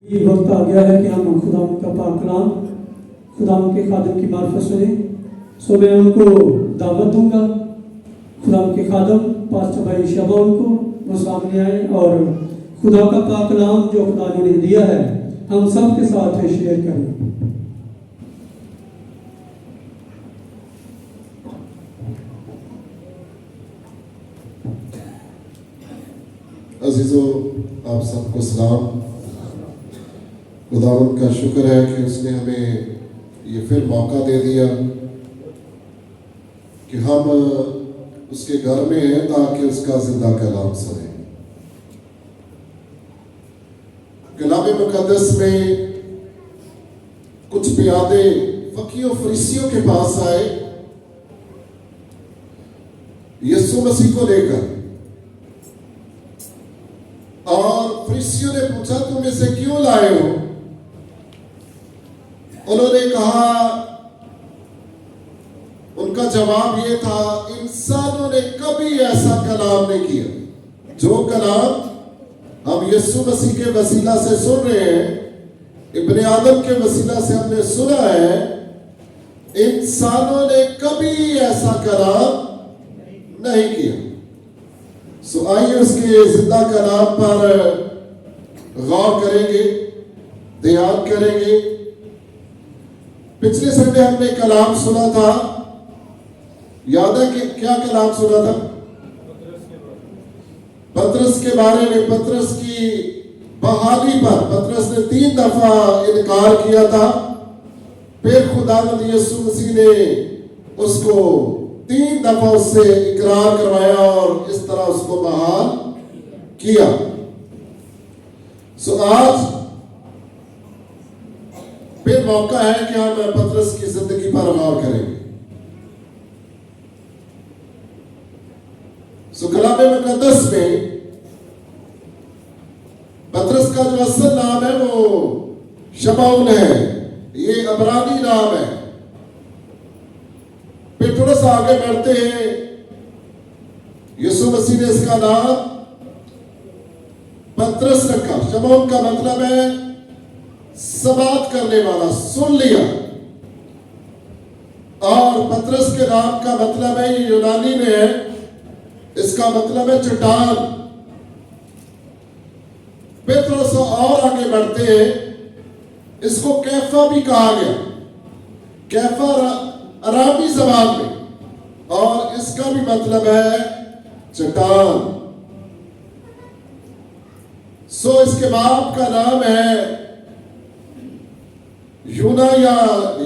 یہ وقت آ گیا ہے کہ ہم خدا کا پاک کلام خدا کے خادم کی معرفت سنیں. سو میں ان کو دعوت دوں گا. خدا کے خادم پاسٹر بھائی شبا ان کو وہ سامنے آئے اور خدا کا پاک کلام جو خدا نے انہیں دیا ہے ہم سب کے ساتھ شیئر کریں. عزیزو آپ سب کو سلام. خداوند کا شکر ہے کہ اس نے ہمیں یہ پھر موقع دے دیا کہ ہم اس کے گھر میں ہیں تاکہ اس کا زندہ کلام سنیں. کلام مقدس میں کچھ پیادے فقیوں فریسیوں کے پاس آئے یسوع مسیح کو لے کر، اور فریسیوں نے پوچھا تم اسے کیوں لائے ہو؟ انہوں نے کہا، ان کا جواب یہ تھا، انسانوں نے کبھی ایسا کلام نہیں کیا. جو کلام ہم یسوع مسیح کے وسیلہ سے سن رہے ہیں، ابن آدم کے وسیلہ سے ہم نے سنا ہے، انسانوں نے کبھی ایسا کلام نہیں کیا. سو آئیے اس کے زندہ کلام پر غور کریں گے، دھیان کریں گے. پچھلے سنڈے ہم نے کلام سنا تھا، یاد ہے کہ کیا کلام سنا تھا؟ پطرس کے بارے میں، پطرس کی بحالی پر. پطرس نے 3 دفعہ انکار کیا تھا، پھر خداوند یسوع مسیح نے اس کو 3 دفعہ اس سے اقرار کروایا اور اس طرح اس کو بحال کیا. سو آج پھر موقع ہے کہ ہم پطرس کی زندگی پر غور کریں گے. سو کلام مقدس میں پطرس کا جو اصل نام ہے وہ شمعون ہے، یہ عبرانی نام ہے. پھر تھوڑا سا آگے بڑھتے ہیں، یسوع مسیح نے اس کا نام پطرس رکھا. شمعون کا مطلب ہے سماعت کرنے والا، سن لیا. اور پطرس کے نام کا مطلب ہے، یہ یونانی میں ہے، اس کا مطلب ہے چٹان. پھر تھوڑا سا اور آگے بڑھتے ہیں، اس کو کیفا بھی کہا گیا. کیفا عربی زبان میں، اور اس کا بھی مطلب ہے چٹان. سو اس کے باپ کا نام ہے یونا یا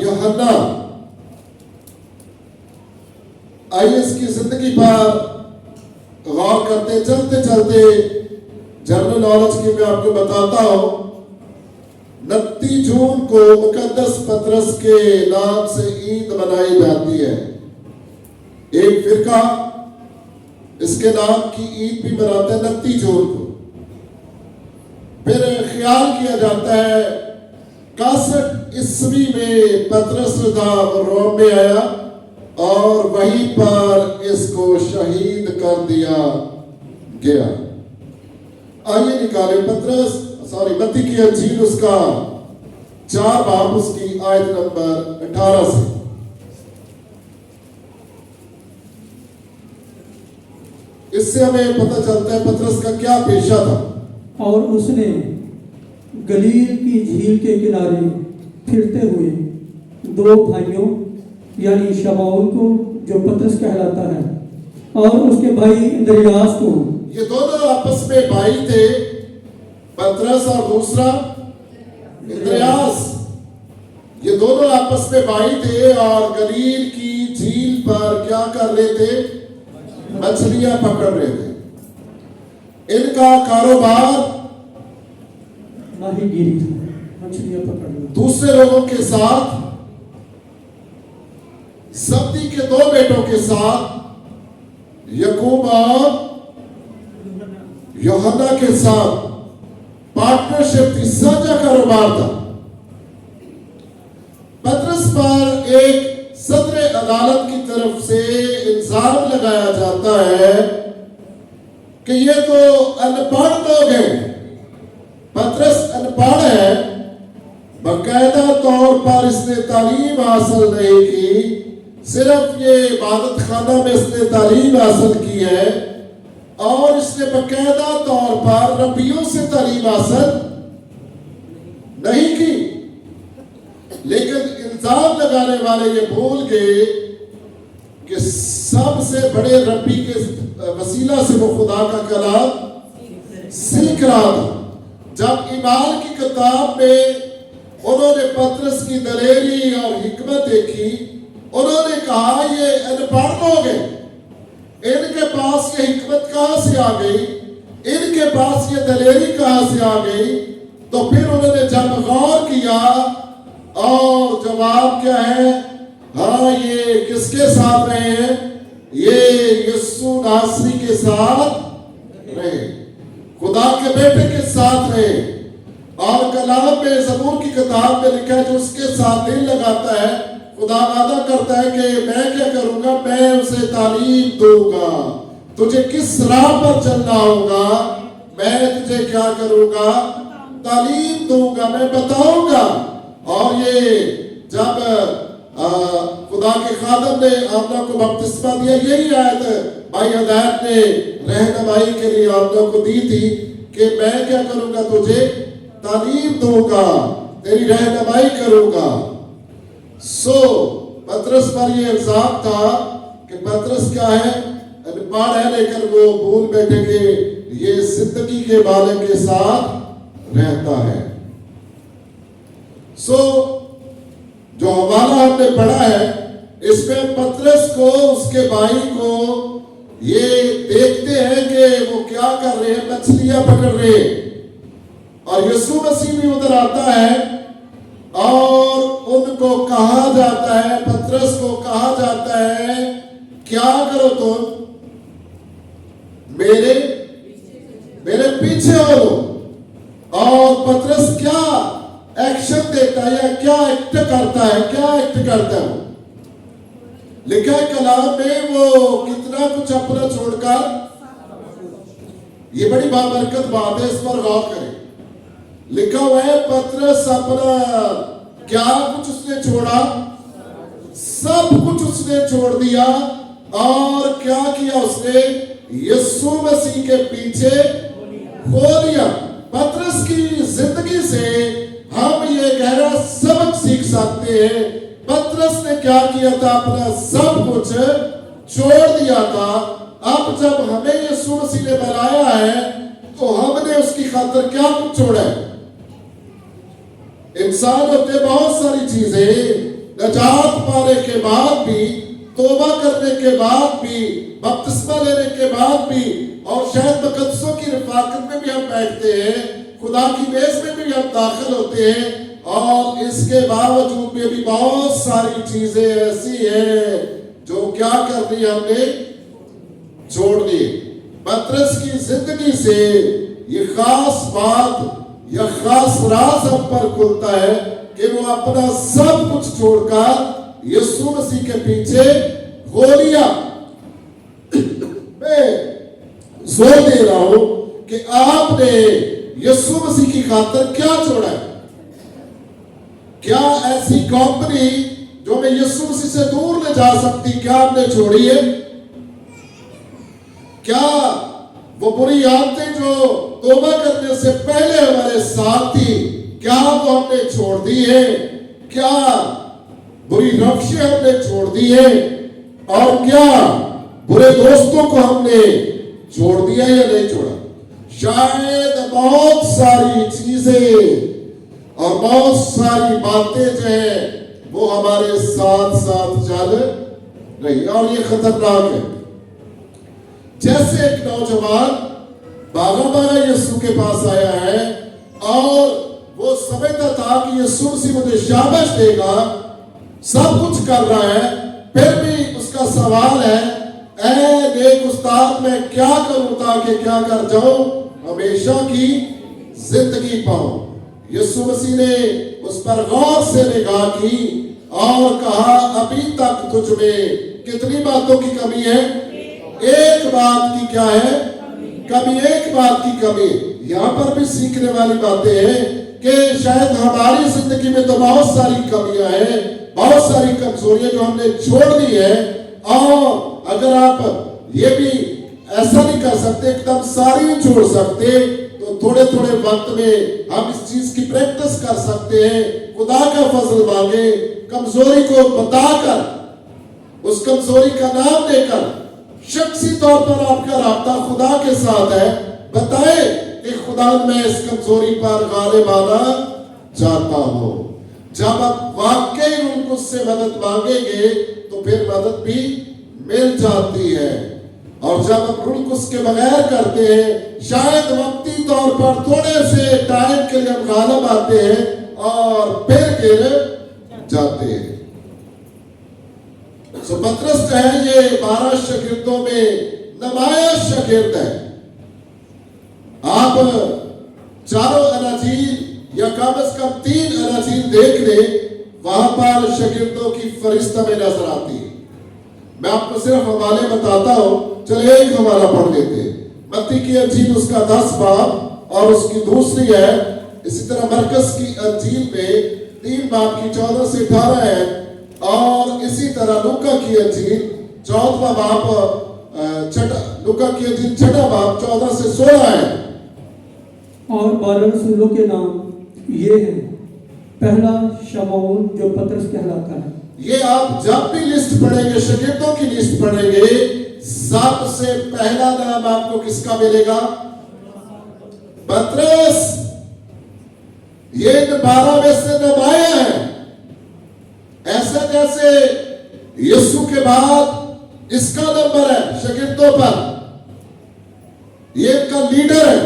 یوحنا. آئیے اس کی زندگی پر غور کرتے. چلتے چلتے جنرل نالج کی میں آپ کو بتاتا ہوں، 29 جون کو مقدس پطرس کے نام سے عید منائی جاتی ہے. ایک فرقہ اس کے نام کی عید بھی مناتا ہے 29 جون کو. پھر خیال کیا جاتا ہے 61 عیسوی میں پطرس روم میں آیا اور وہیں پر اس کو شہید کر دیا گیا. آئیے نکالے متی کی انجیل اس کا 4 باب اس کی آیت نمبر 18 سے. اس سے ہمیں پتہ چلتا ہے پطرس کا کیا پیشہ تھا. اور اس نے گلیل کی جھیل کے کنارے پھرتے ہوئے 2 بھائیوں یعنی شمعون کو جو پطرس کہلاتا ہے اور اس کے بھائی اندریاس کو. یہ دونوں آپس میں بھائی تھے، پطرس اور دوسرا اندریاس. یہ دونوں آپس میں بھائی تھے اور گلیل کی جھیل پر کیا کر رہے تھے؟ مچھلیاں پکڑ رہے تھے. ان کا کاروبار ماہی گیری تھا، مچھلیاں پکڑنا. دوسرے لوگوں کے ساتھ، زبدی کے 2 بیٹوں کے ساتھ، یعقوب اور یوحنا کے ساتھ پارٹنرشپ تھی، ساجھا کاروبار تھا. پطرس پر ایک صدر عدالت کی طرف سے الزام لگایا جاتا ہے کہ یہ تو ان پڑھ لوگ ہیں. पतरस अनपढ़ है, बाकायदा तौर पर इसने तालीम हासिल नहीं की, सिर्फ ये इबादत खाना में इसने तालीम हासिल की है और इसने बाकायदा तौर पर रब्बियों से तालीम हासिल नहीं की। लेकिन इल्जाम लगाने वाले ये भूल गए कि सबसे बड़े रब्बी के वसीला से वो खुदा का कलाम सीख रहा था। जब ईमान की किताब में उन्होंने पतरस की दलेरी और हिकमत देखी, उन्होंने कहा ये अनपढ़ लोग हैं, इनके पास ये हिकमत कहां से आ गई, इनके पास ये दलेरी कहां से आ गई। तो फिर उन्होंने जब गौर किया और जवाब क्या है, हाँ ये किसके साथ रहे हैं, ये यीशु नासरी के साथ रहे, खुदा के बेटे के साथ रहे। और कलाम में ज़बूर की किताब में लिखा है जो उसके साथ दिल लगाता है, खुदा वादा करता है कि मैं क्या करूंगा, मैं उसे तालीम दूंगा, तुझे किस राह पर चलना होगा, मैं तुझे क्या करूंगा, तालीम दूंगा, मैं बताऊंगा। और ये जब खुदा के खादम ने आमना को बपतिस्मा दिया, यही आयत भाई हदायत ने रहनुमाई के लिए आमना को दी थी कि मैं क्या करूंगा, तुझे तालीम दूंगा, तेरी रहनुमाई करूंगा। सो पतरस पर ये इल्जाम था कि पतरस क्या है, अनपढ़ है, लेकिन वो भूल बैठे कि ये जिंदगी के मालिक के साथ रहता है। सो जो हवाला हमने पढ़ा है, इसमें पतरस को, उसके भाई को ये देखते हैं कि वो क्या कर रहे हैं, मछलियां पकड़ रहे हैं। और यीशु मसीह भी उधर आता है और उनको कहा जाता है, पतरस को कहा जाता है, क्या करो तुम, मेरे पीछे हो। और पतरस क्या एक्शन देता है या क्या एक्ट करता है, क्या एक्ट करता है, लिखा है कलाम में वो कितना कुछ अपना छोड़कर, ये बड़ी बाबरकत बात है, इस पर गौर करें। लिखा हुआ है पतरस अपना क्या कुछ उसने छोड़ा, सब कुछ उसने छोड़ दिया और क्या किया उसने, यीशु मसीह के पीछे खो लिया। पतरस की जिंदगी से हम ये गहरा सबक सीख सकते हैं। पतरस ने क्या किया था, अपना सब कुछ छोड़ दिया था। अब जब हमें यीशु मसीह ने बनाया है तो हमने उसकी खातिर क्या कुछ छोड़ा है। इंसान होते बहुत सारी चीजें, नजात पाने के बाद भी, तौबा करने के बाद भी, बपतिस्मा लेने के बाद भी, और शायद मुकद्दसों की रिफाकत में भी हम बैठते हैं, खुदा की मेज में भी हम दाखिल होते हैं, और इसके बावजूद में भी बहुत सारी चीजें ऐसी हैं जो क्या कर दी, हमने छोड़ दी। पतरस की जिंदगी से ये खास बात या खास राज हम पर खुलता है कि वो अपना सब कुछ छोड़कर यीशु मसीह के पीछे हो लिया। मैं जोर दे रहा हूं कि आपने यीशु मसीह की खातिर क्या छोड़ा है। क्या ऐसी कंपनी जो हमें यीशु मसीह से दूर ले जा सकती, क्या आपने छोड़ी है? क्या वो बुरी आदतें जो तौबा करने से पहले हमारे साथ थी, क्या वो हमने छोड़ दी है? क्या बुरी रफ्शें हमने छोड़ दी है? और क्या बुरे दोस्तों को हमने छोड़ दिया या नहीं छोड़ा? शायद बहुत सारी चीजें और बहुत सारी बातें जो है वो हमारे साथ साथ चल रही, और ये खतरनाक है। जैसे एक नौजवान भागा भागा यीशु के पास आया है और वो समझता था कि यीशु मसीह मुझे शाबाश देगा, सब कुछ कर रहा है, फिर भी उसका सवाल है, ऐ नेक उस्ताद मैं क्या करूं ताकि क्या कर जाऊं, हमेशा की जिंदगी पाऊं। यीशु मसीह ने उस पर गौर से निगाह की और कहा, अभी तक तुझ में कितनी बातों की कमी है? एक बात की क्या है कमी? एक बात की कमी। यहाँ पर भी सीखने वाली बातें हैं कि शायद हमारी जिंदगी में तो बहुत सारी कमियां हैं, बहुत सारी कमजोरियां जो हमने छोड़ दी है, और अगर आप ये भी ऐसा नहीं कर सकते एकदम सारी नहीं छोड़ सकते, तो थोड़े थोड़े वक्त में हम इस चीज की प्रैक्टिस कर सकते हैं। खुदा का फजल मांगे, कमजोरी को बताकर, उस कमजोरी का नाम देकर, शख्सी तौर पर आपका राब्ता खुदा के साथ है, बताए कि खुदा मैं इस कमजोरी पर गालिब आना चाहता हूं। जब आप वाकई उनको उससे मदद मांगेंगे तो फिर मदद भी मिल जाती है। और जब आप रुल्क उसके बगैर करते हैं, शायद वक्ती तौर पर थोड़े से टाइम के लिए हम गालिब आते हैं और फिर गिर जाते हैं। सो पतरस जो है ये 12 शागिर्दों में नमाया शागिर्द है। आप चारों अनाजील या कम से कम 3 अनाजील देख ले, वहां पर शागिर्दों की फरिश्ता में नजर आती है। मैं आपको सिर्फ हवाले बताता हूं, चलिए एक हवाला पढ़ लेते हैं। मत्ती की अंजील उसका 10 बाब और उसकी दूसरी है। इसी तरह मरकस की अंजील में 3 बाब की 14 से 18 है, और इसी तरह लूका की अंजील 14वां बाब लूका की अंजील 6वां बाब 14 से 16 है। और 12 रसूलों के नाम ये हैं। पहला शमौन जो पतरस कहलाता है। ये आप जब भी लिस्ट पढ़ेंगे, शागिर्दों की लिस्ट पढ़ेंगे, सबसे पहला नाम आपको किसका मिलेगा? पतरस। ये 12 में से नमाया है। ऐसे जैसे यीशु के बाद इसका नंबर है शागिर्दों पर, ये इनका लीडर है।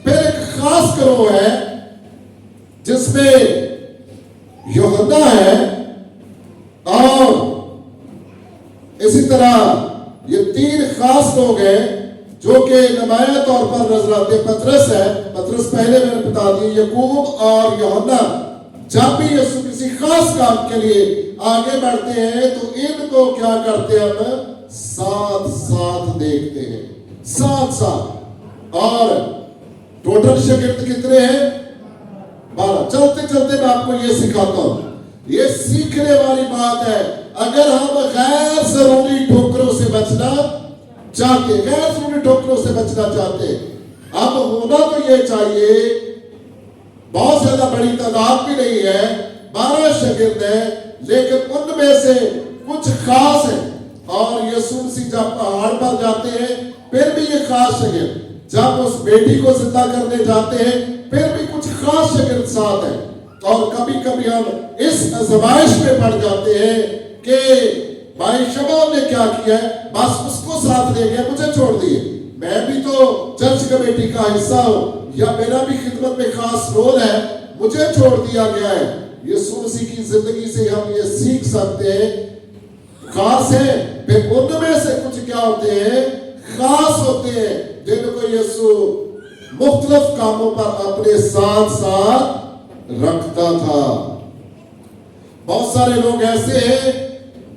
फिर एक खास ग्रोह है जिसमें यूहन्ना है, और इसी तरह ये 3 खास लोग हैं जो कि नुमाया तौर पर नजर आते हैं। पतरस है, पतरस पहले मैंने बता दी, यकूब और यूहन्ना। जब भी यीशु किसी खास काम के लिए आगे बढ़ते हैं तो इनको क्या करते हैं, हम साथ साथ देखते हैं, साथ साथ। और टोटल शागिर्द कितने हैं? 12। चलते चलते मैं आपको ये सिखाता हूं। ये सीखने वाली बात है। अगर हम गैर जरूरी ठोकरों से बचना चाहते, गैर जरूरी ठोकरों से बचना चाहते, अब होना तो ये चाहिए, बहुत ज्यादा बड़ी तादाद भी नहीं है, 12 शागिर्द है, लेकिन उनमें से कुछ खास है। और यीशु मसीह जब पहाड़ पर जाते हैं फिर भी ये खास शागिर्द, जब उस बेटी को जिंदा करने जाते हैं फिर भी कुछ खास शागिर्द साथ है। और कभी कभी हम इस आजमाइश में पड़ जाते हैं कि भाई शमौन ने क्या किया है, बस उसको साथ ले गया, मुझे छोड़ दिए, मैं भी तो चर्च कमेटी का हिस्सा हूं, या मेरा भी खिदमत में खास रोल है, मुझे छोड़ दिया गया है। यीशु मसीह की जिंदगी से हम ये सीख सकते हैं, खास है, फिर उनमें से कुछ क्या होते हैं, खास होते हैं, जिनको यीशु मुख्तलिफ कामों पर अपने साथ साथ रखता था। बहुत सारे लोग ऐसे हैं,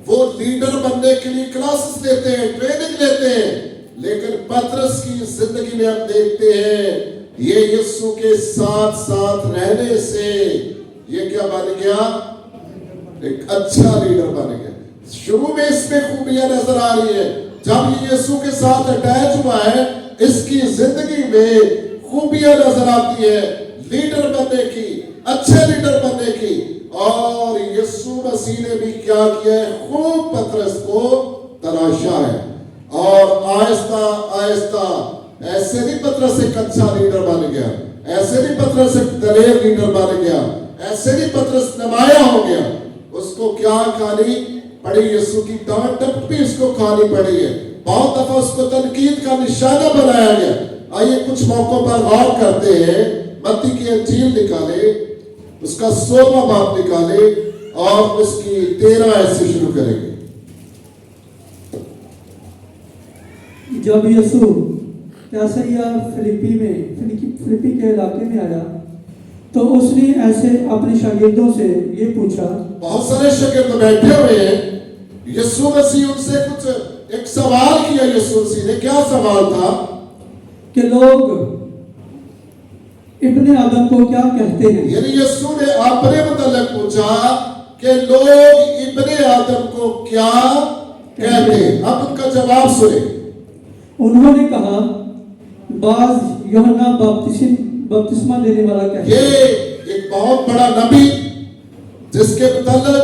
वो लीडर बनने के लिए क्लासेस लेते हैं, ट्रेनिंग लेते हैं, लेकिन पतरस की जिंदगी में हम देखते हैं ये यीशु के साथ साथ रहने से ये क्या बन गया, एक अच्छा लीडर बन गया। शुरू में इसमें खूबियां नजर आ रही है, जब ये यीशु के साथ अटैच हुआ है इसकी जिंदगी में खूबियां नजर आती है लीडर बनने की, अच्छे लीडर बनने की। और यीशु मसीह ने भी क्या किया है, खूब पतरस को तराशा है, और आहिस्ता आहिस्ता ऐसे नहीं पतरस एक अच्छा लीडर बन गया, ऐसे नहीं पतरस एक दलेर लीडर बन गया, ऐसे नहीं पतरस नुमाया हो गया। उसको क्या खानी पड़ी, यीशु की डांट डपट भी उसको खानी पड़ी है, बहुत दफा उसको तनकीद का निशाना बनाया गया। आइए कुछ मौकों पर गौर करते हैं। मत्ती की अंजील निकाले, उसका 16वां बाब निकाले और उसकी 13 ऐसे शुरू करेंगे। जब यीशु कैसरिया फिलिप्पी के इलाके में आया तो उसने ऐसे अपने शागिर्दों से ये पूछा। बहुत सारे शागिर्द बैठे हुए हैं, यीशु मसीह उनसे कुछ एक सवाल किया। यीशु मसीह ने क्या सवाल था कि लोग ابن आदम को क्या कहते हैं? यानी यीशु ने अपने मतलब पूछा कि लोग इब्ने आदम को क्या कहते हैं। अब उनका जवाब सुने। उन्होंने कहा, बाज यूहन्ना बपतिस्मा देने वाला कहते ये हैं। एक बहुत बड़ा नबी जिसके मतलब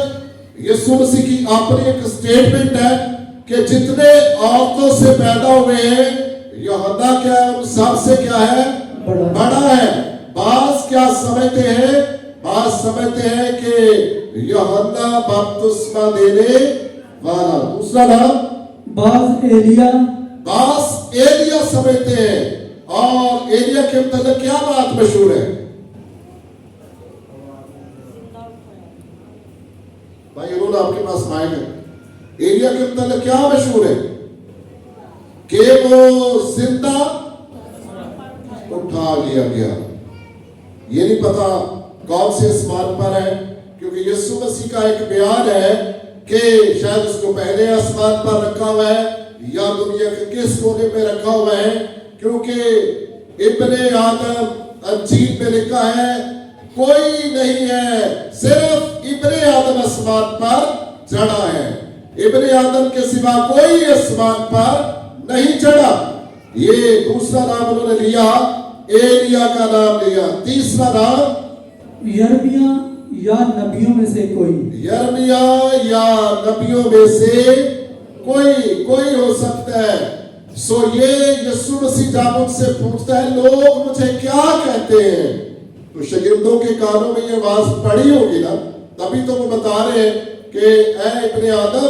यीशु मसीह की अपनी एक स्टेटमेंट है कि जितने औरतों से पैदा हुए हैं यूहन्ना क्या है, उन सबसे क्या है, बड़ा है। बास क्या समझते हैं? बास समझते हैं कि यूहन्ना बपतिस्मा देने वाला। दूसरा नाम बाज एलिया, बास एलिया समझते हैं। और एलिया के मतलब क्या बात मशहूर है भाई? उन्होंने आपके पास माइक है। एलिया के मतलब क्या मशहूर है कि वो जिंदा उठा लिया गया। ये नहीं पता कौन से आसमान पर है, क्योंकि यीशु मसीह का एक बयान है कि शायद उसको पहले आसमान पर रखा हुआ है या दुनिया के किस कोने में रखा हुआ है, क्योंकि इब्ने आदम अंजील में लिखा है कोई नहीं है, सिर्फ इब्ने आदम आसमान पर चढ़ा है। इब्ने आदम के सिवा कोई आसमान पर नहीं चढ़ा। ये दूसरा नाम उन्होंने लिया, एलिया का नाम लिया। तीसरा नाम यर्मिया या नबियों में से कोई। यर्मिया या नबियों में से कोई हो सकता है। सो ये यीशु मसीह जब उनसे पूछता है लोग मुझे क्या कहते हैं, तो शागिर्दों के कानों में ये आवाज पड़ी होगी ना, तभी तो वो बता रहे हैं कि ऐ इब्ने आदम,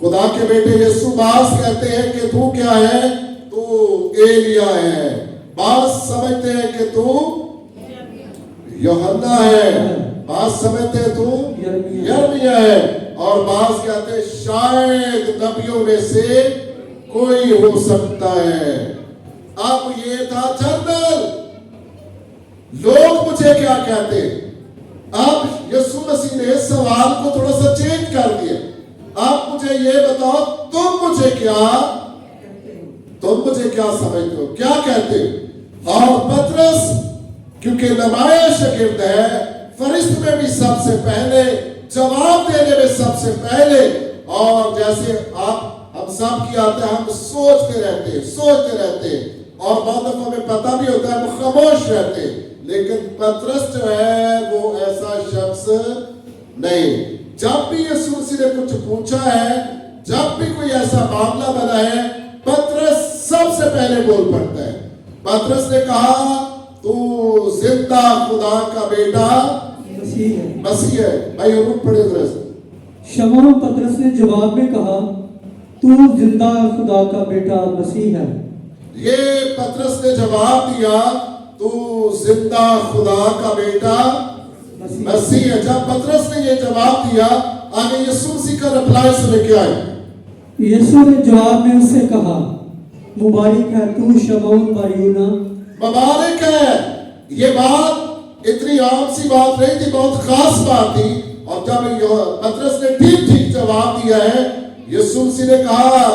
खुदा के बेटे यीशु बास कहते हैं कि तू क्या है, तू एलिया है। बास समझते हैं कि तू यूहन्ना है। बास समझते हैं तू यर्मिया है। और बास कहते हैं शायद नबियों में से कोई हो सकता है। अब ये था जनरल, लोग मुझे क्या कहते हैं। अब यीशु मसीह ने सवाल को थोड़ा सा चेंज कर दिया। आप मुझे ये बताओ, तुम मुझे क्या समझते हो, क्या कहते हो। और पतरस क्योंकि नमाया शागिर्द है, फरिश्त में भी सबसे पहले, जवाब देने में सबसे पहले। और जैसे आप हम सब की आता है, हम सोचते रहते हैं और बहुत दफा हमें पता भी होता है, वो खामोश रहते हैं। लेकिन पतरस जो है वो ऐसा शख्स नहीं। जब भी यीशु मसीह ने कुछ पूछा है, जब भी कोई ऐसा मामला बना है, पतरस सबसे पहले बोल पड़ता है। पतरस ने कहा तू जिंदा खुदा का बेटा मसीह है। भाई रूप पढ़े दरअसल। शमौन पतरस ने जवाब में कहा, तू जिंदा खुदा का बेटा मसीह है। ये पतरस ने जवाब दिया, तू जिंदा खुदा का बेटा मसीह है। जब पतरस ने ये जवाब दिया, आगे यीशु मसीह का रिप्लाई सुने क्या है। यीशु ने जवाब में उससे कहा, मुबारक है तू शमौन बारयूना। मुबारक है। ये बात इतनी आम सी बात नहीं थी, बहुत खास बात थी। और जब पतरस ने ठीक जवाब दिया है, यीशु मसीह ने कहा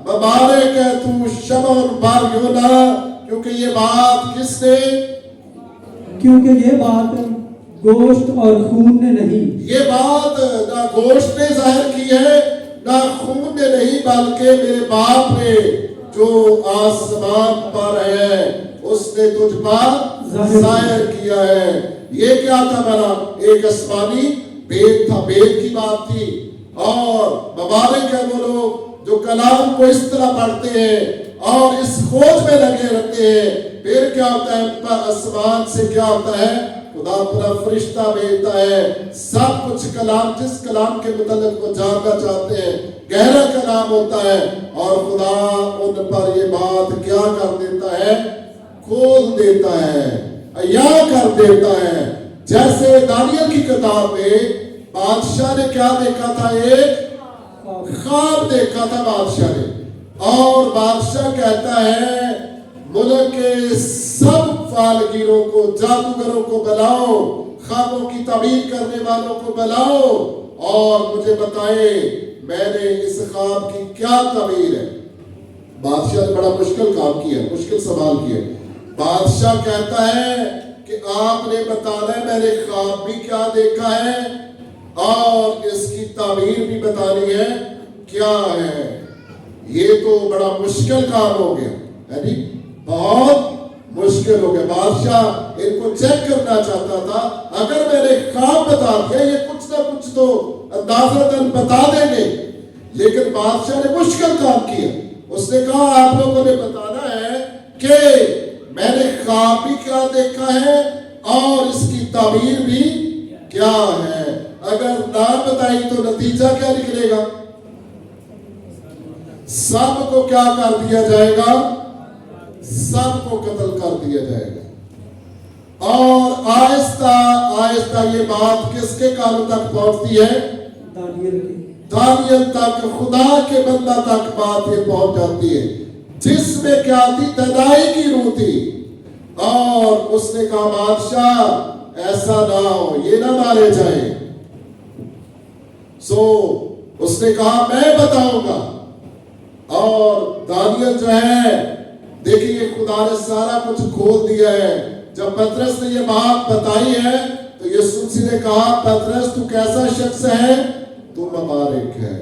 मुबारक है तू शमौन बारयूना, क्योंकि ये बात किसने, क्योंकि ये बात गोश्त और खून ने नहीं, ये बात ना गोश्त ने जाहिर की है ना खून ने नहीं, बल्कि मेरे बाप ने जो आसमान पर है उसने तुझ पर जाहिर किया है। ये क्या था मेरा, एक आसमानी भेद था, भेद की बात थी। और मुबारक है वो लोग जो कलाम को इस तरह पढ़ते हैं और इस खोज में लगे रहते हैं। फिर क्या होता है, पर आसमान से क्या होता है, खुदा अपना फरिश्ता भेजता है। सब कुछ कलाम, जिस कलाम के मुताबिक वो जानना चाहते हैं, गहरा कलाम होता है। और खुदा उन पर ये बात क्या कर देता है, खोल देता है, अया कर देता है। जैसे दानियल की किताब में बादशाह ने क्या देखा था, एक ख्वाब देखा था बादशाह ने। और बादशाह कहता है मुल्क के सब फालगीरों को, जादूगरों को बुलाओ, ख्वाबों की ताबीर करने वालों को बुलाओ और मुझे बताए मैंने इस ख्वाब की क्या ताबीर है। बादशाह ने बड़ा मुश्किल काम किया, मुश्किल सवाल किया। बादशाह कहता है कि आपने बताना है मैंने ख्वाब भी क्या देखा है और इसकी ताबीर भी बतानी है क्या है। ये तो बड़ा मुश्किल काम हो गया है जी, बहुत मुश्किल हो गया। बादशाह इनको चेक करना चाहता था, अगर मैंने ख्वाब बता दिया ये कुछ ना कुछ तो अंदाज़तन बता देंगे, लेकिन बादशाह ने मुश्किल काम किया। उसने कहा आप लोगों ने बताना है कि मैंने ख्वाब भी क्या देखा है और इसकी ताबीर भी क्या है। अगर ना बताई तो नतीजा क्या निकलेगा? सबको क्या कर दिया जाएगा? सबको कत्ल कर दिया जाएगा। और आहिस्ता आहिस्ता ये बात किसके कानों तक पहुंचती है? दानियल तक, खुदा के बंदा तक बात ये पहुंच जाती है, जिसमें क्या थी? तनाई की रूह थी। और उसने कहा बादशाह ऐसा ना हो, ये ना मारे जाए। सो उसने कहा मैं बताऊंगा। और दानियल जो है, देखिए खुदा ने सारा कुछ खोल दिया है। जब पतरस ने ये बात बताई है तो यीशु मसीह ने कहा पतरस तू कैसा शख्स है? तू मुबारक है।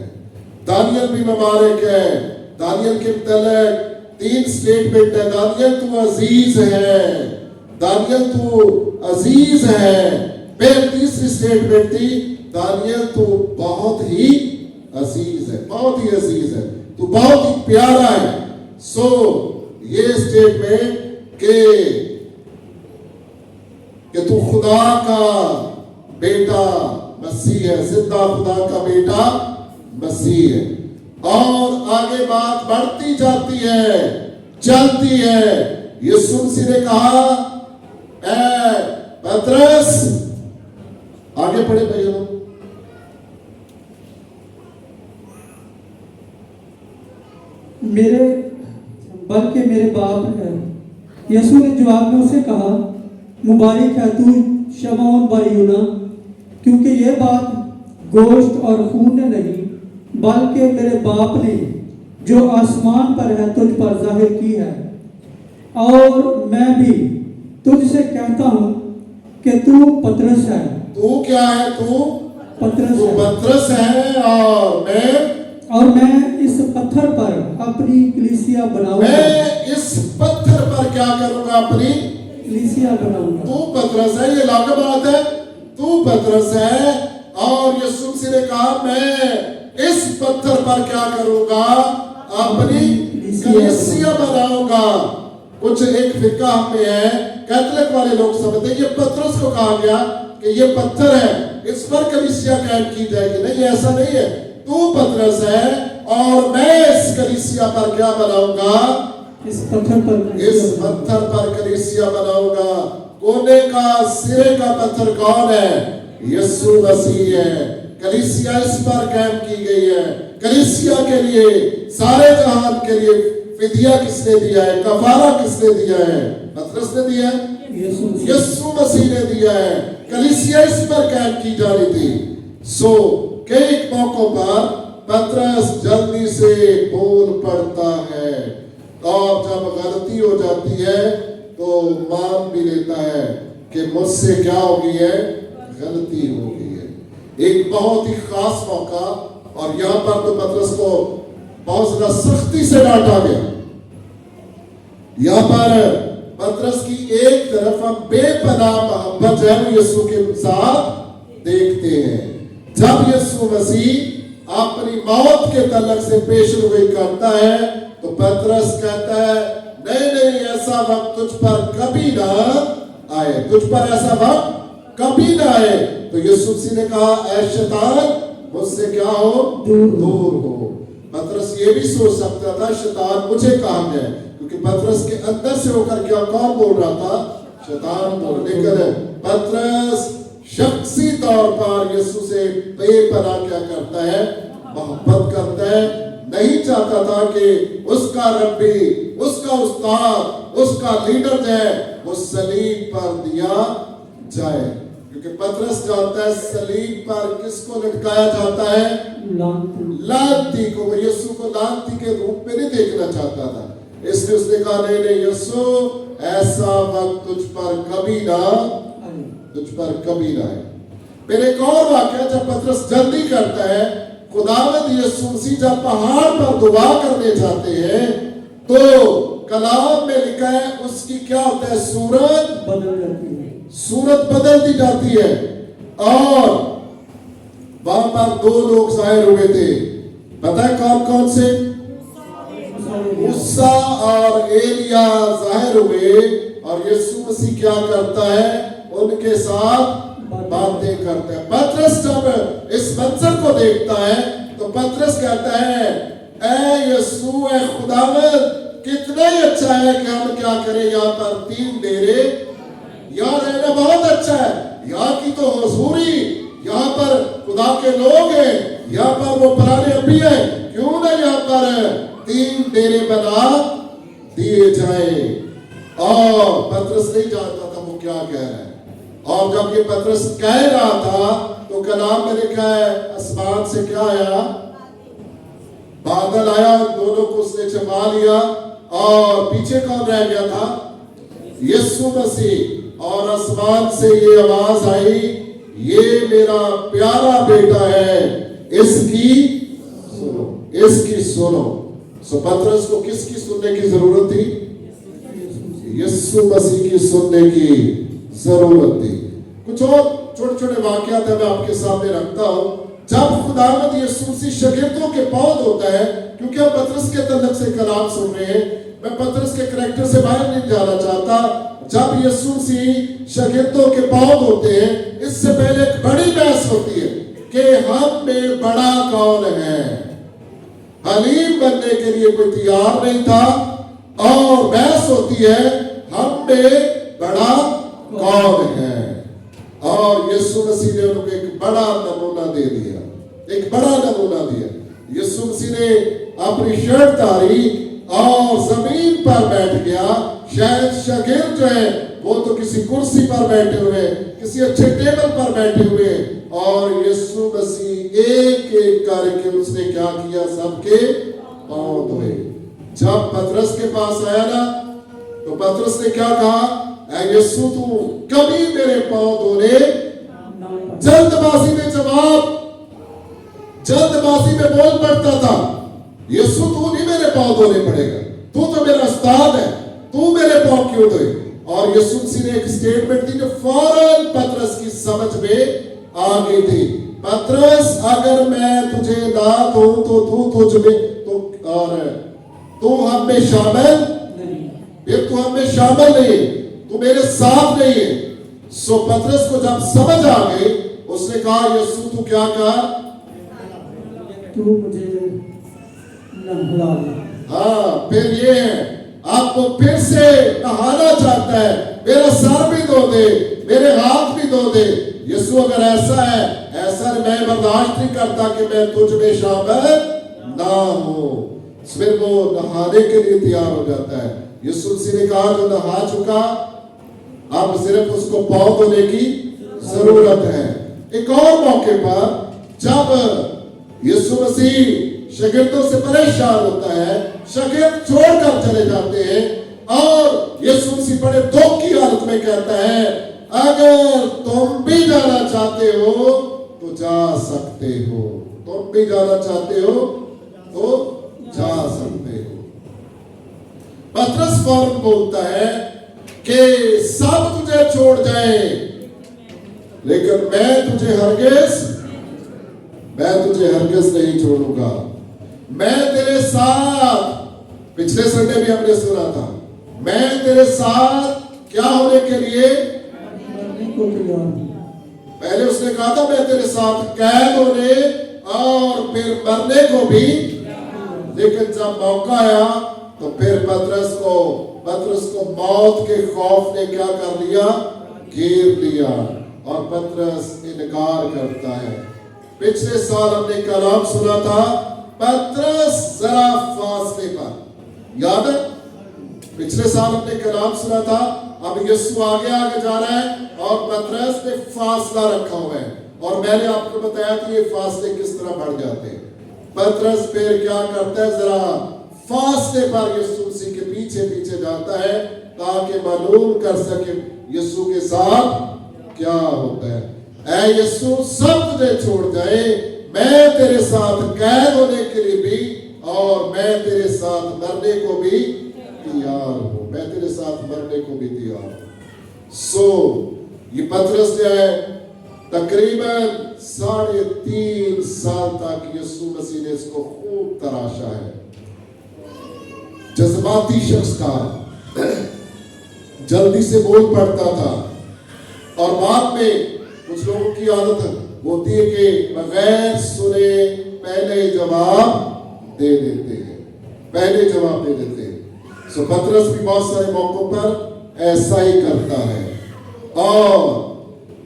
दानियल भी मुबारक है। दानियल के मतलब 3 स्टेटमेंट है। दानियल तू अजीज है, दानियल तू अजीज है। फिर तीसरी स्टेटमेंट थी दानियल तू बहुत ही अजीज है, बहुत ही अजीज है, तू बहुत ही प्यारा है। सो ये स्टेटमेंट कि तू खुदा का बेटा मसीह है, जिंदा खुदा का बेटा मसीह है। और आगे बात बढ़ती जाती है, चलती है। यीशु मसीह ने कहा ऐ पतरस, आगे पढ़े भैया, बल्कि मेरे बाप है। यीशु ने जवाब में उसे कहा मुबारक है तू शमौन बार यूना, क्योंकि ये बात गोश्त और खून ने नहीं बल्कि मेरे बाप ने जो आसमान पर है तुझ पर जाहिर की है। और मैं भी तुझसे कहता हूँ कि तू पतरस है। तू क्या है? तू पतरस है और मैं इस पत्थर पर अपनी कलीसिया बनाऊंगा। मैं इस पत्थर पर क्या करूंगा? अपनी कलीसिया बनाऊंगा। तू पतरस है, ये लागू बात है। तू पतरस है और यीशु मसीह ने कहा मैं इस पत्थर पर क्या करूंगा? अपनी कलीसिया बनाऊंगा। कुछ एक फिक्का में है, कैथोलिक वाले लोग समझते हैं ये पतरस को कहा गया कि ये पत्थर है, इस पर कलीसिया कायम की जाएगी। नहीं, ऐसा नहीं है। तू पतरस है और मैं इस कलीसिया पर क्या बनाऊंगा? इस पत्थर पर कलीसिया बनाऊंगा। कोने का सिरे का पत्थर कौन है? यीशु मसीह है। कलीसिया इस पर कायम की गई है। कलीसिया के लिए, सारे जहान के लिए फिदिया किसने दिया है? कफारा किसने दिया है? पतरस ने दिया है, यीशु मसीह ने दिया है। कलीसिया इस पर कायम की जा रही थी। सो कई मौकों पर पतरस जल्दी से बोल पड़ता है और जब गलती हो जाती है तो मान भी लेता है कि मुझसे क्या हो गई है? गलती हो गई है। एक बहुत ही खास मौका, और यहां पर तो पतरस को बहुत ज्यादा सख्ती से डांटा गया। यहां पर पतरस की एक तरफ हम बेपनाह मोहब्बत जो है यीशु के साथ देखते हैं। जब यीशु मसीह अपनी मौत के तलक से पेशगोई करता है तो पतरस कहता है नहीं नहीं, ऐसा वक्त तुझ पर कभी ना आए, तुझ पर ऐसा वक्त कभी ना आए। तो यीशु मसीह ने कहा ऐ शैतान मुझसे क्या हो? दूर हो। पतरस ये भी सोच सकता था शैतान मुझे कहा गया, क्योंकि पतरस के अंदर से होकर क्या कौन बोल रहा था? शैतान बोल। लेकिन पतरस शख्सी तौर पर यीशु से बेपनाह क्या करता है? मोहब्बत करता है। नहीं चाहता था कि उसका रब्बी, उसका उस्ताद, उसका लीडर जो है वो सलीब पर दिया जाए, क्योंकि पतरस जानता है सलीब पर किसको लटकाया जाता है? लानती को। वो यीशु को लानती के रूप में नहीं देखना चाहता था, इसलिए उसने कहा नहीं नहीं यीशु ऐसा वक्त तुझ पर कभी ना आए। फिर एक और वाक्य जब पतरस जल्दी करता है, खुदावंद यीशु मसीह जब पहाड़ पर दुआ करने जाते हैं तो कलाम में लिखा है उसकी क्या होता है, सूरत बदलती जाती है। और वहां पर दो लोग जाहिर हुए थे, पता है कौन कौन से? मूसा और एलिया जाहिर हुए और यीशु मसीह क्या करता है, उनके साथ बातें करता है। पतरस जब इस मंजर को देखता है तो पतरस कहता है, ऐ यीशु, ऐ खुदावंद, कितना ही अच्छा है कि हम क्या करें, यहाँ पर 3 डेरे, यहाँ रहना बहुत अच्छा है, यहाँ की तो हुजूरी, यहाँ पर खुदा के लोग हैं, यहाँ पर वो पुराने अभी हैं, क्यों ना यहाँ पर 3 डेरे बना दिए जाए। और पतरस नहीं जानता था वो क्या कह रहा है। और जब ये पतरस कह रहा था तो कलाम में लिखा है आसमान से क्या आया, बादल आया, दोनों को उसने छुपा लिया और पीछे कौन रह गया था, यीशु मसीह। और आसमान से ये आवाज आई, ये मेरा प्यारा बेटा है, इसकी सुनो। सो पतरस को किसकी सुनने की जरूरत थी? यीशु मसीह की सुनने की जरूरत थी। कुछ और छोटे छोटे वाकयात मैं आपके सामने रखता हूं। जब खुदावंद यीशु मसीह शागिर्दों के पौध होता है, क्योंकि हम पतरस के तलक से कलाम सुन रहे हैं, मैं पतरस के करैक्टर से बाहर नहीं जाना चाहता। जब यीशु मसीह शागिर्दों के पौध होते हैं, इससे पहले एक बड़ी बहस होती है कि हम में बड़ा कौन है। हलीम बनने के लिए कोई तैयार नहीं था और बहस होती है हम में बड़ा कौन है। और यीशु मसीह ने उनको एक बड़ा नमूना दे दिया, एक बड़ा नमूना दिया। यीशु मसीह ने अपनी शर्ट तारी और जमीन पर बैठ गया। शायद शागिर्द जो है वो तो किसी कुर्सी पर बैठे हुए, किसी अच्छे टेबल पर बैठे हुए, और यीशु मसीह एक एक करके उसने क्या किया, सबके पांव धोए। जब पतरस के पास आया ना तो पतरस ने क्या कहा, ऐ यीशु, तू कभी मेरे पांव धोने, जल्दबाजी में बोल पड़ता था, यीशु तू नहीं मेरे पांव धोने पड़ेगा, तू तो मेरा उस्ताद है, तू मेरे पांव क्यों धोए। और यीशु मसीह ने एक स्टेटमेंट दी जो फौरन पतरस की समझ में आ गई थी। पतरस, अगर मैं तुझे ना धोऊं तो तू तुझ में तो, और तू हम में शामिल नहीं, फिर तू हम में शामिल नहीं, तू मेरे साथ नहीं है। सो पतरस को जब समझ आ गई, उसने कहा, यीशु तू क्या कहा, तू मुझे नहला दे। हाँ, फिर ये है, आपको फिर से नहाना चाहता है, मेरा सर भी धो दे, मेरे हाथ भी धो दे। यीशु, अगर ऐसा है, ऐसा मैं बर्दाश्त नहीं करता कि मैं तुझ में शामिल ना हो। फिर वो नहाने के लिए तैयार हो जाता है। यीशु ने कहा, जो नहा चुका, अब सिर्फ उसको पांव धोने की जरूरत है। एक और मौके पर जब यीशु मसीह शागिर्दों से परेशान होता है, शागिर्द छोड़कर चले जाते हैं, और यीशु मसीह बड़े दुख की हालत में कहता है, अगर तुम भी जाना चाहते हो तो जा सकते हो, तुम भी जाना चाहते हो तो जा सकते हो। पतरस फौरन बोलता है कि सब तुझे छोड़ जाए, लेकिन मैं तुझे हरगिज नहीं छोड़ूंगा, मैं तेरे साथ। पिछले संडे भी हमने सुना था, मैं तेरे साथ क्या होने के लिए, पहले उसने कहा था मैं तेरे साथ कैद होने और फिर मरने को भी, लेकिन जब मौका आया तो फिर पतरस को मौत के खौफ ने क्या कर लिया, घेर लिया, और पतरस इनकार करता है। पिछले साल हमने कलाम सुना था, पतरस जरा फासले पर, याद है? पिछले साल हमने कलाम सुना था। अब यीशु आगे जा रहा है और पतरस ने फासला रखा हुआ है, और मैंने आपको बताया कि ये फासले किस तरह बढ़ जाते हैं। पतरस फिर क्या करता है, जरा फासले पर यीशु मसीह के पीछे पीछे जाता है, تاکہ معلوم کر سکے یسوع کے ساتھ کیا ہوتا ہے۔ اے یسوع سب تجھے چھوڑ جائے، میں تیرے ساتھ قید ہونے کے لیے بھی اور میں تیرے ساتھ مرنے کو بھی تیار ہوں، میں تیرے ساتھ مرنے کو بھی تیار ہوں۔ یہ پطرس جو ہے تقریباً 3.5 سال تک یسوع مسیح نے اس کو خوب تراشا ہے۔ جذباتی شخص تھا، جلدی سے بول پڑتا تھا، اور بعد میں کچھ لوگوں کی عادت ہوتی ہے کہ بغیر سنے پہلے جواب دے دیتے ہیں، پہلے جواب دے دیتے ہیں۔ پطرس بھی بہت سارے موقعوں پر ایسا ہی کرتا ہے، اور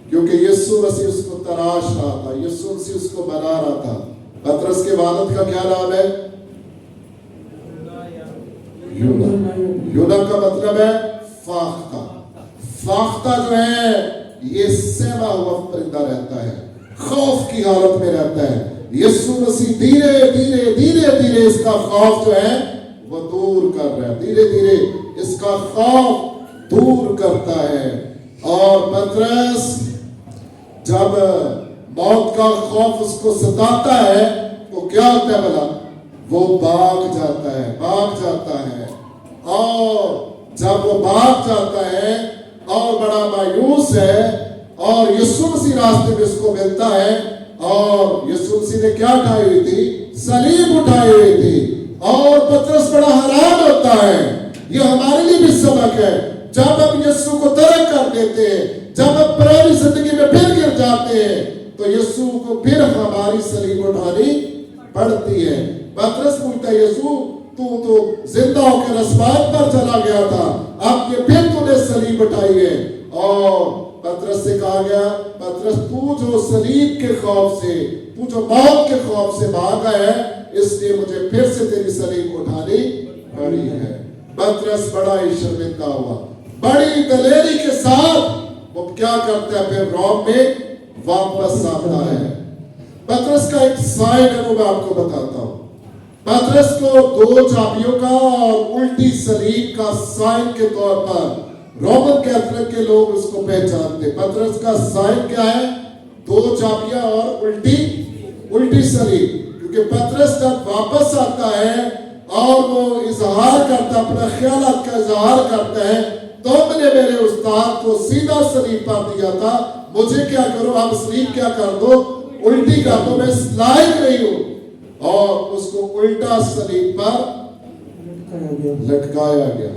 کیونکہ یسوع مسیح اس کو تراش رہا تھا، یسوع مسیح اس کو بنا رہا تھا۔ پطرس کے والد کا کیا نام ہے؟ یونا کا مطلب ہے فاختہ۔ فاختہ جو ہے یہ سہما ہوا پرندہ رہتا ہے، خوف کی حالت میں رہتا ہے۔ یسوع مسیح دھیرے دھیرے دھیرے دھیرے اس کا خوف جو ہے وہ دور کر رہا ہے، دھیرے دھیرے اس کا خوف دور کرتا ہے۔ اور پطرس جب موت کا خوف اس کو ستاتا ہے تو کیا ہوتا ہے بھلا؟ وہ بھاگ جاتا ہے، بھاگ جاتا ہے، اور جب وہ بھاگ جاتا ہے اور بڑا مایوس ہے، اور یسوع مسیح راستے میں اس کو ملتا ہے، اور یسوع مسیح نے کیا اٹھائی ہوئی تھی؟ صلیب اٹھائی ہوئی تھی، اور پطرس بڑا حیران ہوتا ہے۔ یہ ہمارے لیے بھی سبق ہے، جب ہم یسوع کو ترک کر دیتے ہیں، جب ہم پرانی زندگی میں پھر گر جاتے ہیں، تو یسوع کو پھر ہماری صلیب اٹھانی پڑتی ہے۔ پطرس پوچھتا ہے یسوع تو زندہ ہو کے آسمان پر چلا گیا تھا، اب یہ پھر تو نے صلیب اٹھائی ہے۔ اور پطرس سے کہا گیا، پطرس تو جو صلیب کے خوف سے، تو جو موت کے خوف سے بھاگا ہے، اس لیے مجھے پھر سے تیری صلیب اٹھانی پڑی ہے۔ پطرس بڑا ہی شرمندہ ہوا، بڑی دلیری کے ساتھ وہ کیا کرتا ہے؟ پھر روم میں واپس آتا ہے۔ پطرس کا ایک سائن ہے، وہ میں آپ کو بتاتا ہوں۔ پطرس کو 2 چابیوں کا اور الٹی صلیب کا سائن کے طور پر رومن کیتھولک کے لوگ اس کو پہچانتے۔ پطرس کا سائن کیا ہے؟ 2 چابیاں اور الٹی صلیب، کیونکہ پطرس جب واپس آتا ہے اور وہ اظہار کرتا، اپنا خیالات کا اظہار کرتا ہے، تم نے میرے استاد کو سیدھا صلیب پر دیا تھا، مجھے کیا کرو؟ اب صلیب کیا کر دو؟ الٹی کر دو، میں لائق نہیں ہوں۔ اور اس کو الٹا صلیب پر لٹکایا گیا۔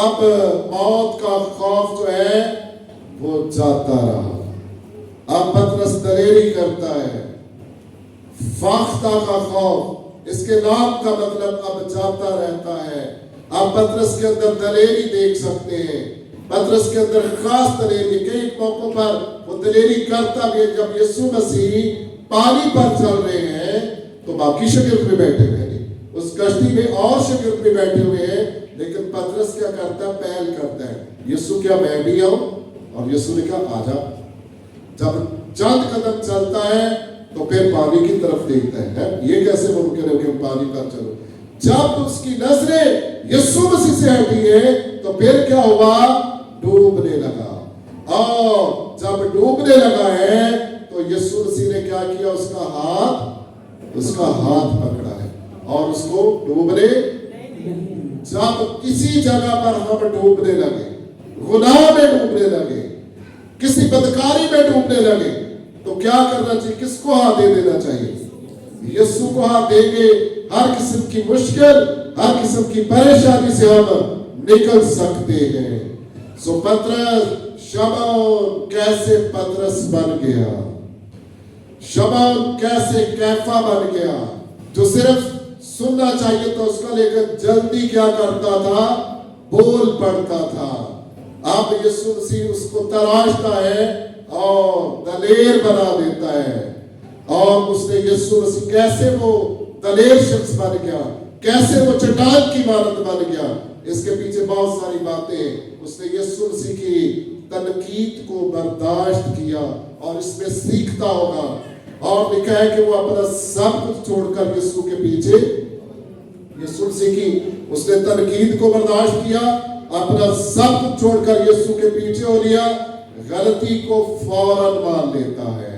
اب موت کا خوف جو ہے وہ جاتا رہا۔ اب پطرس دلیری کرتا ہے، فاختہ کا خوف، اس کے نام کا مطلب اب جاتا رہتا ہے۔ اب پطرس کے اندر دلیری دیکھ سکتے ہیں، پطرس کے اندر خاص دلیری، کئی موقعوں پر وہ دلیری کرتا بھی ہے۔ جب یسوع مسیح پانی پر چل رہے ہیں تو باقی شاگرد بھی بیٹھے ہوئے ہیں، اس کشتی میں اور شاگرد بھی بیٹھے ہوئے ہیں، لیکن پطرس کیا کرتا ہے؟ پہل کرتا ہے، یسوع کیا میں بھی آؤں؟ اور یسوع نے کہا آجا۔ جب چند قدم چلتا ہے تو پھر پانی کی طرف دیکھتا ہے، یہ کیسے ممکن ہے کہ پانی پر چلو؟ جب اس کی نظریں یسوع مسیح سے ہٹی ہے تو پھر کیا ہوا؟ ڈوبنے لگا۔ اور جب ڈوبنے لگا ہے تو یسوع مسیح نے کیا کیا؟ اس کا ہاتھ پکڑا ہے اور اس کو ڈوبنے۔ جب کسی جگہ پر ہم ڈوبنے لگے، گناہ میں ڈوبنے لگے، کسی بدکاری میں ڈوبنے لگے، تو کیا کرنا چاہیے؟ کس کو ہاتھ دے دینا چاہیے؟ یسوع کو ہاتھ دیں گے، ہر قسم کی مشکل، ہر قسم کی پریشانی سے ہم نکل سکتے ہیں۔ پطرس، شمعون کیسے پطرس بن گیا، شمعون کیسے کیفا بن گیا، جو صرف سننا چاہیے تو اس کا، لیکن جلدی کیا کرتا تھا؟ بول پڑتا تھا۔ اب یسوع مسیح اس کو تراشتا ہے اور دلیر بنا دیتا ہے، اور اس نے یسوع مسیح کیسے وہ دلیر شخص بن گیا، کیسے وہ چٹان کی مانند بن گیا، اس کے پیچھے بہت ساری باتیں۔ اس نے یسوع مسیح کی تنقید کو برداشت کیا اور اس میں سیکھتا ہوگا، اور لکھا ہے کہ وہ اپنا سب کچھ چھوڑ کر یسوع کے پیچھے، یسوع مسیح کی اس نے تنقید کو برداشت کیا अपना सब कुछ छोड़कर यीशु के पीछे हो लिया, गलती को फौरन मान लेता है।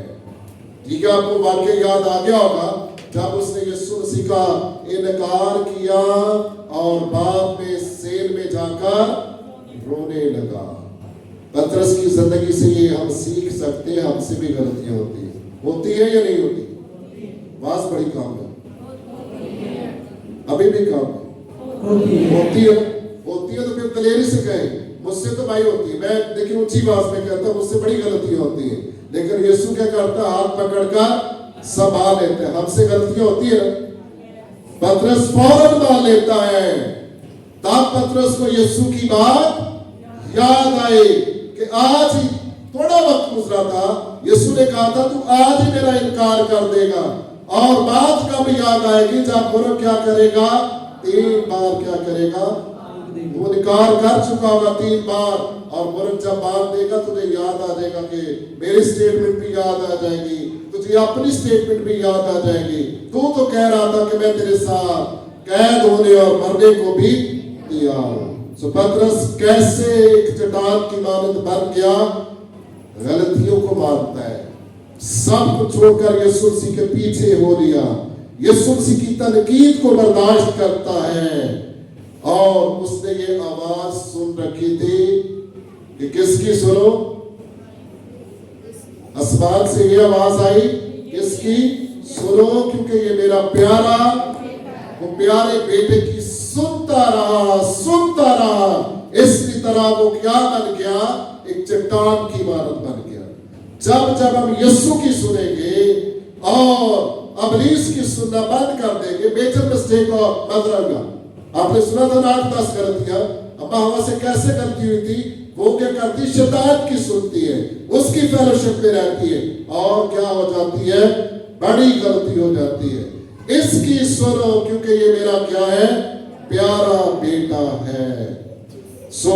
ठीक है, आपको वाक्य याद आ गया होगा जब उसने यीशु मसीह का इनकार किया और बाद में सेल में जाकर रोने लगा। पतरस की जिंदगी से ये हम सीख सकते हैं, हमसे भी गलतियां होती है या नहीं होती? बात बड़ी काम है, अभी भी काम है, होती है तो फिर दलेरी से कहे, मुझसे तो भाई होती है, मैं लेकिन ऊंची बात में कहता हूं मुझसे बड़ी गलतियां होती है, लेकिन यीशु क्या करता, हाथ पकड़कर संभाल लेते हैं। हमसे गलतियां होती है ना, पतरस फौरन मान लेता है। तब पतरस को यीशु की बात याद आई कि आज ही थोड़ा वक्त गुजरा था, यीशु ने कहा था तू आज ही मेरा इनकार कर देगा, और बात कब याद आएगी जब बुरा क्या करेगा, 3 बार क्या करेगा, वो इनकार कर चुका होगा 3 बार, और बुरक जब बात देगा तुझे याद आ जाएगा कि मेरी स्टेटमेंट भी याद आ जाएगी, तुझे अपनी स्टेटमेंट भी याद आ जाएगी। तू तो कह रहा था कि मैं तेरे साथ कैद होने और मरने को भी तैयार हूं। सो पतरस कैसे एक चट्टान की मानद बन गया, गलतियों को मानता है, सब कुछ छोड़कर यीशु मसीह के पीछे हो लिया, यीशु मसीह की तनकीद को बर्दाश्त करता है। और उसने ये आवाज सुन रखी थी कि किसकी, सुनो, आसमान से ये आवाज आई, किसकी, सुनो, क्योंकि ये मेरा प्यारा, वो प्यारे बेटे की सुनता रहा। इसी तरह वो क्या बन गया, एक चट्टान की इमारत बन गया। जब हम यीशु की सुनेंगे और अबलीस की सुनना बंद कर देंगे, मेजर मिस्टेक और मदरंगा, आपने सुना था ना 8-10 गलतियां, अम्मा हवा से कैसे गलती हुई थी, वो क्या करती, शैतान की सुनती है, उसकी फेलोशिप में रहती है, और क्या हो जाती है, बड़ी गलती हो जाती है। इसकी सुनो क्योंकि ये मेरा क्या है, प्यारा बेटा है। सो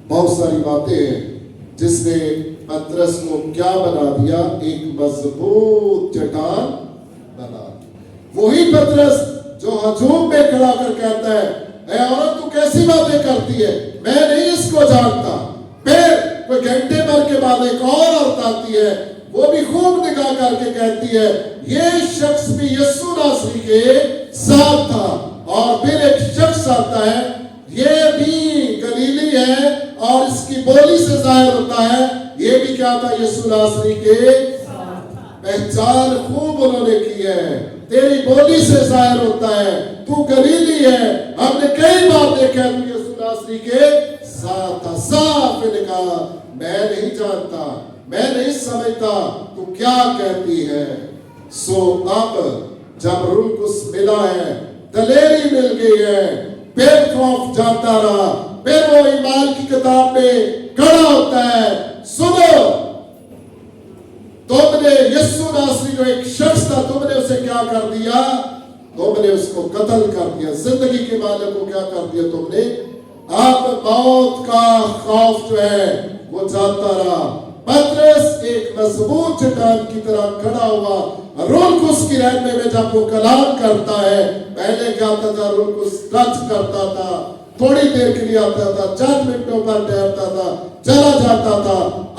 बहुत सारी बातें हैं जिसने पतरस को क्या बना दिया, एक मजबूत चट्टान बना दिया। वही पतरस जो हजूम में खड़ा कर कहता है, ऐ औरत तू कैसी बातें करती है, मैं नहीं इसको जानता। फिर कोई घंटे भर के बाद एक और औरत आती है, वो भी खूब निगाह करके कहती है ये शख्स भी यीशु नासरी के साथ था। और फिर एक शख्स आता है, ये भी गलीली है और इसकी बोली से जाहिर होता है ये भी क्या था, यीशु नासरी के पहचान खूब उन्होंने की है, तेरी बोली से जाहिर होता है तू गलीली है, हमने कई बार देखा तू यीशु नासरी के साथ था। साफ ने कहा मैं नहीं जानता, मैं नहीं समझता तू क्या कहती है। सो अब जब रूकुस मिला है, दलेरी मिल गई है, फिर खौफ जाता रहा, फिर वो ईमान की किताब में खड़ा होता है। सुनो, तुमने यीशु नासरी जो एक शख्स था, तुमने उसे क्या कर दिया, तुमने उसको कत्ल कर दिया, जिंदगी के मालिक को क्या कर दिया तुमने। अब मौत का खौफ जो है वो जाता रहा। पतरस एक मजबूत चट्टान की तरह खड़ा हुआ। रूकुस की रहने में जब वो कलाम करता है, पहले क्या आता था, रूकुस टच करता था, थोड़ी देर के लिए आता था, 4 मिनटों पर ठहरता था, चला जाता था।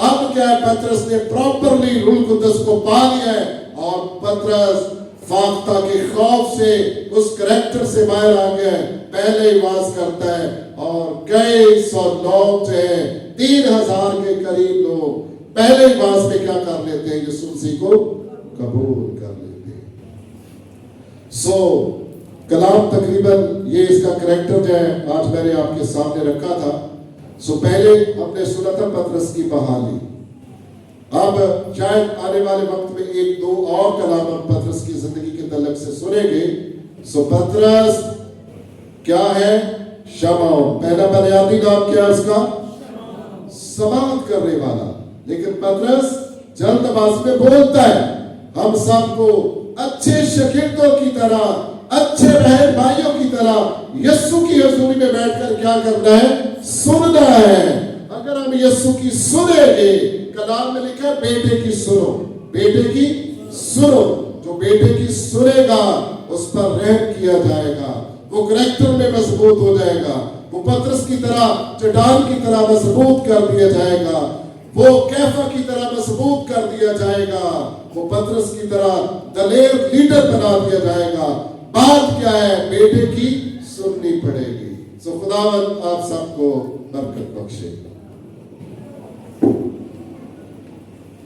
अब क्या है, पतरस ने प्रॉपरली रूकुस को पा लिया है, और पतरस फाख्ता के खौफ से, उस करैक्टर से बाहर आ गया है। पहले ही वाज करता है, और कई सौ लोग जो है, 3000 के करीब लोग पहले ही वाज में क्या कर लेते हैं, यीशु मसीह को कबूल कर लेते हैं। सो कलाम तकरीबन ये इसका करैक्टर जो है आज मैंने आपके सामने रखा था। सो पहले हमने सुना था पतरस की बहाली। अब शायद आने वाले वक्त में 1-2 और कलाम हम पतरस की जिंदगी के तलक से सुनेंगे। सो पतरस क्या है, शमाउन, पहला बुनियादी नाम क्या है उसका, समाअत करने वाला। लेकिन पतरस जल्दबाजी में बोलता है, हम सबको अच्छे शागिर्दों की तरह, अच्छे बहन भाइयों की तरह यीशु की हजूरी में बैठकर क्या करना है, सुनना है। अगर हम यीशु की सुनेंगे, कलाम में लिखा है बेटे की सुनो, बेटे की सुनो, जो बेटे की सुनेगा उस पर रहम किया जाएगा, वो करैक्टर में मजबूत हो जाएगा, वो पतरस की तरह चट्टान की तरह मजबूत कर दिया जाएगा, वो कैफा की तरह मजबूत कर दिया जाएगा, वो पतरस की तरह दलेर लीडर बना दिया जाएगा। बात क्या है? बेटे की सुननी पड़ेगी। सो खुदावंद आप सबको बरकत दो।